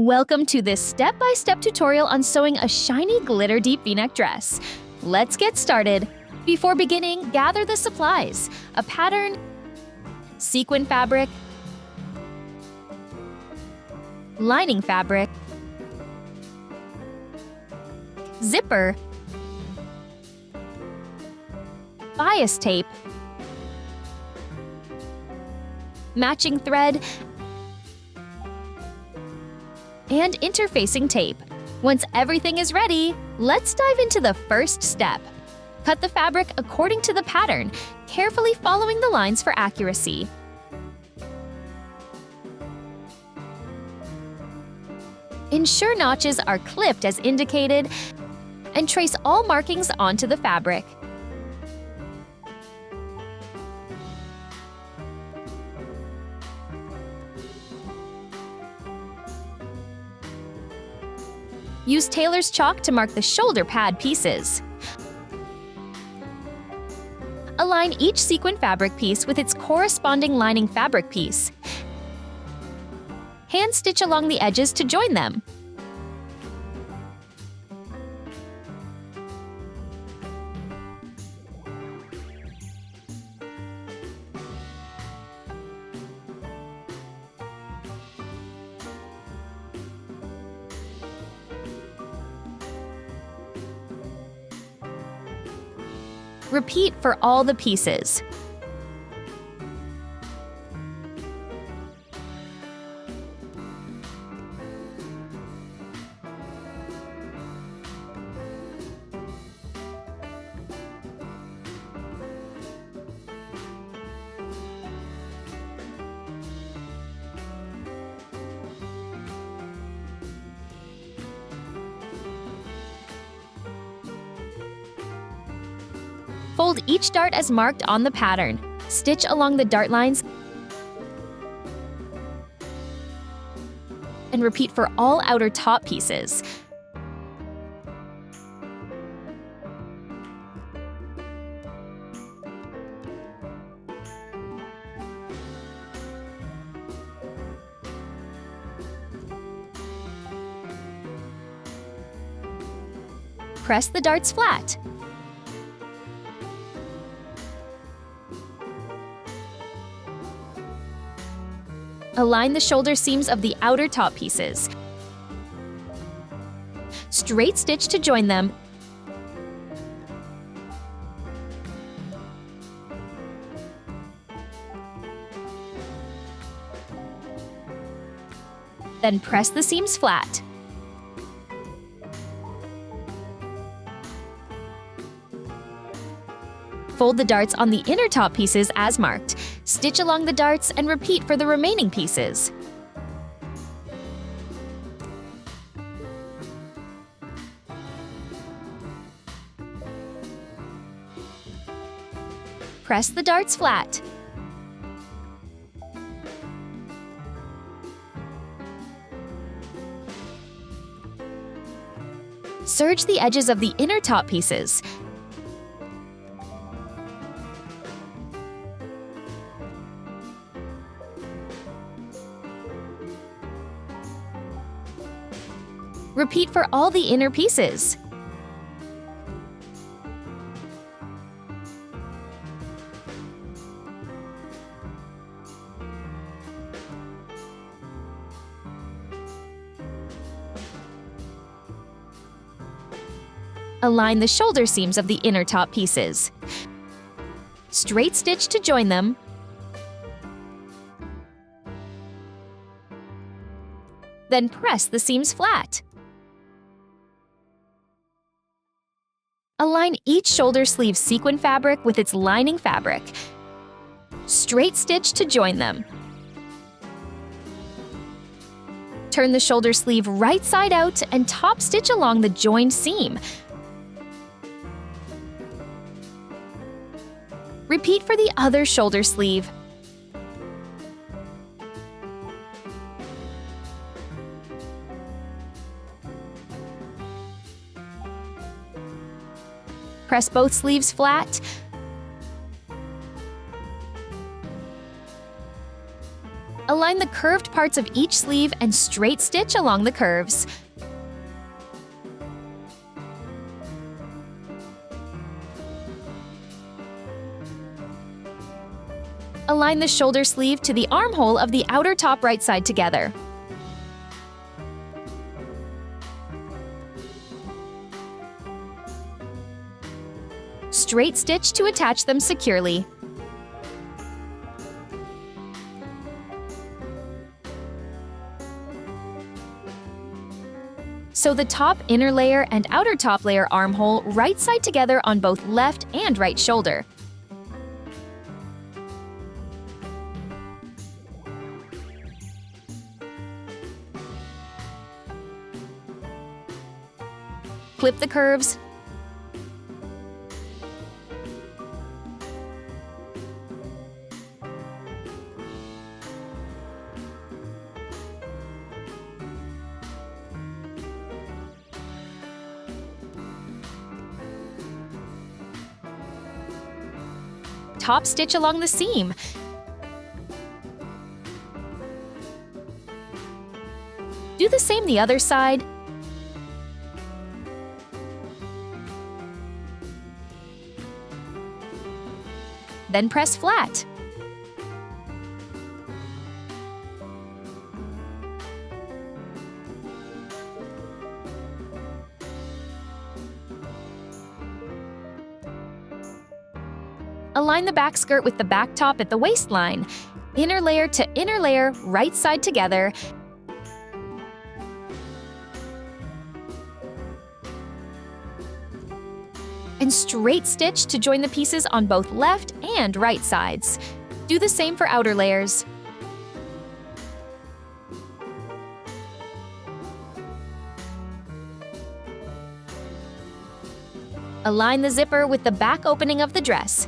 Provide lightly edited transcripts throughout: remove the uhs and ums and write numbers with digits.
Welcome to this step-by-step tutorial on sewing a shiny glitter deep v-neck dress. Let's get started. Before beginning, gather the supplies: a pattern, sequin fabric, lining fabric, zipper, bias tape, matching thread, and interfacing tape. Once everything is ready, let's dive into the first step. Cut the fabric according to the pattern, carefully following the lines for accuracy. Ensure notches are clipped as indicated, and trace all markings onto the fabric. Use tailor's chalk to mark the shoulder pad pieces. Align each sequin fabric piece with its corresponding lining fabric piece. Hand stitch along the edges to join them. Repeat for all the pieces. Fold each dart as marked on the pattern. Stitch along the dart lines and repeat for all outer top pieces. Press the darts flat. Align the shoulder seams of the outer top pieces. Straight stitch to join them. Then press the seams flat. Fold the darts on the inner top pieces as marked. Stitch along the darts and repeat for the remaining pieces. Press the darts flat. Serge the edges of the inner top pieces. Repeat for all the inner pieces. Align the shoulder seams of the inner top pieces. Straight stitch to join them. Then press the seams flat. Align each shoulder sleeve sequin fabric with its lining fabric. Straight stitch to join them. Turn the shoulder sleeve right side out and top stitch along the joined seam. Repeat for the other shoulder sleeve. Press both sleeves flat. Align the curved parts of each sleeve and straight stitch along the curves. Align the shoulder sleeve to the armhole of the outer top right side together. Straight stitch to attach them securely. Sew the top inner layer and outer top layer armhole right side together on both left and right shoulder. Clip the curves. Top stitch along the seam. Do the same the other side. Then press flat. Align the back skirt with the back top at the waistline. Inner layer to inner layer, right side together. And straight stitch to join the pieces on both left and right sides. Do the same for outer layers. Align the zipper with the back opening of the dress.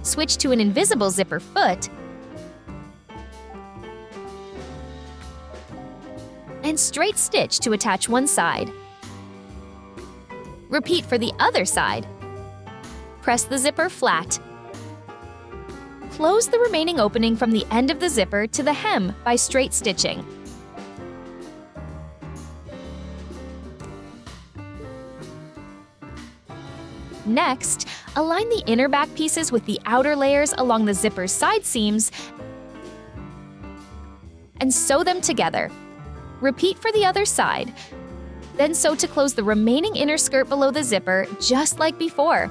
Switch to an invisible zipper foot. And straight stitch to attach one side. Repeat for the other side. Press the zipper flat. Close the remaining opening from the end of the zipper to the hem by straight stitching. Next, align the inner back pieces with the outer layers along the zipper's side seams and sew them together. Repeat for the other side. Then sew to close the remaining inner skirt below the zipper, just like before.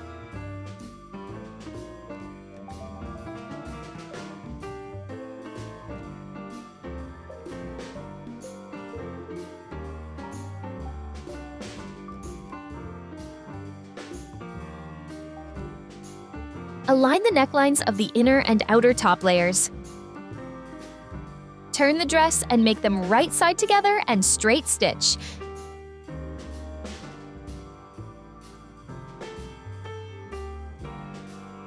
Align the necklines of the inner and outer top layers. Turn the dress and make them right side together and straight stitch.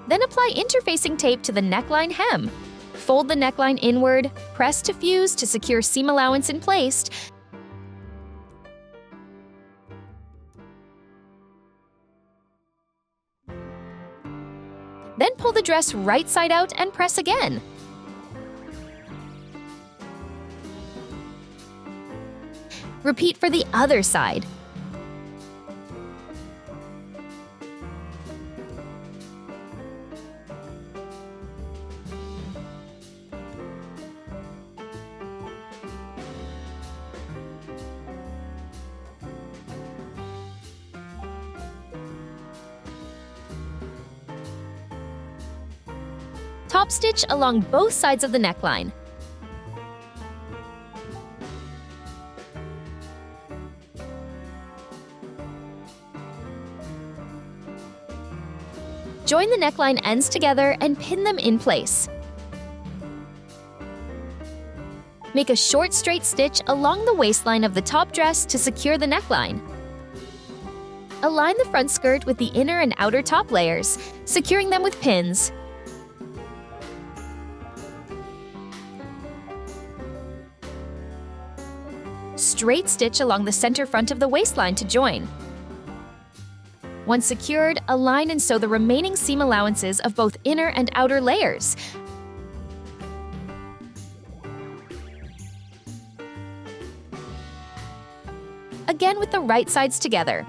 Then apply interfacing tape to the neckline hem. Fold the neckline inward, press to fuse to secure seam allowance in place. Then pull the dress right side out and press again. Repeat for the other side. Top stitch along both sides of the neckline. Join the neckline ends together and pin them in place. Make a short straight stitch along the waistline of the top dress to secure the neckline. Align the front skirt with the inner and outer top layers, securing them with pins. Straight stitch along the center front of the waistline to join. Once secured, align and sew the remaining seam allowances of both inner and outer layers. Again with the right sides together.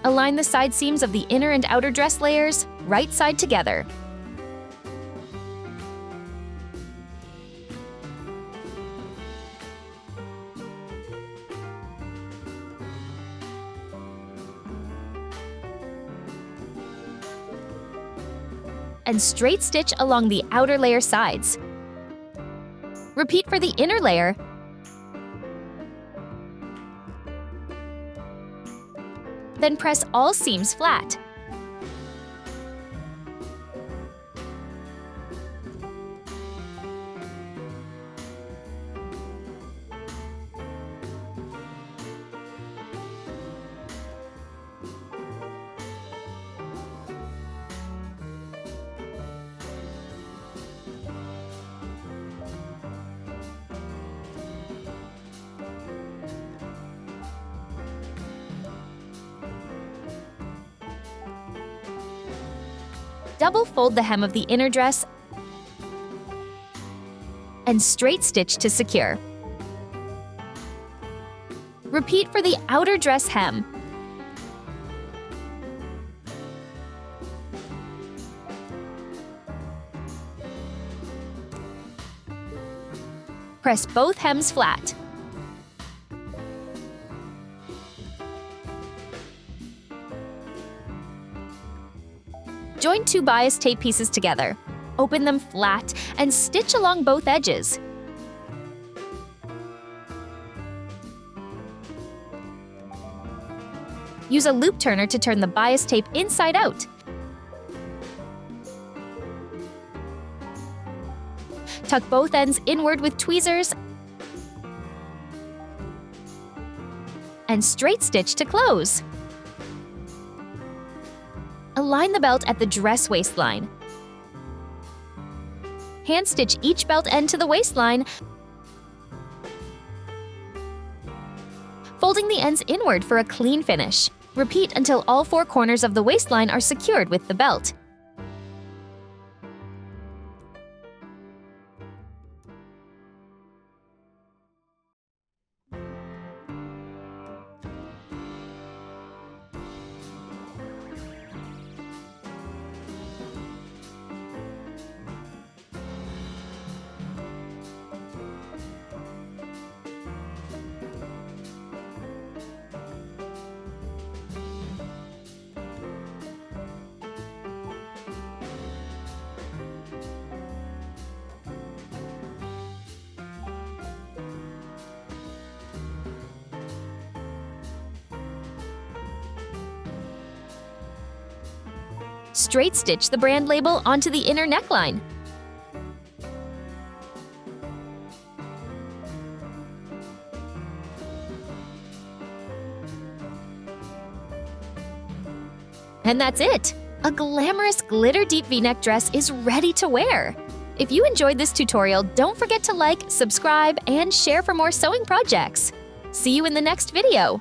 Align the side seams of the inner and outer dress layers, right side together. And straight stitch along the outer layer sides. Repeat for the inner layer. Then press all seams flat. Double fold the hem of the inner dress and straight stitch to secure. Repeat for the outer dress hem. Press both hems flat. Join two bias tape pieces together. Open them flat and stitch along both edges. Use a loop turner to turn the bias tape inside out. Tuck both ends inward with tweezers and straight stitch to close. Align the belt at the dress waistline. Hand stitch each belt end to the waistline, folding the ends inward for a clean finish. Repeat until all four corners of the waistline are secured with the belt. Straight stitch the brand label onto the inner neckline. And that's it! A glamorous glitter deep V-neck dress is ready to wear. If you enjoyed this tutorial, don't forget to like, subscribe, and share for more sewing projects. See you in the next video!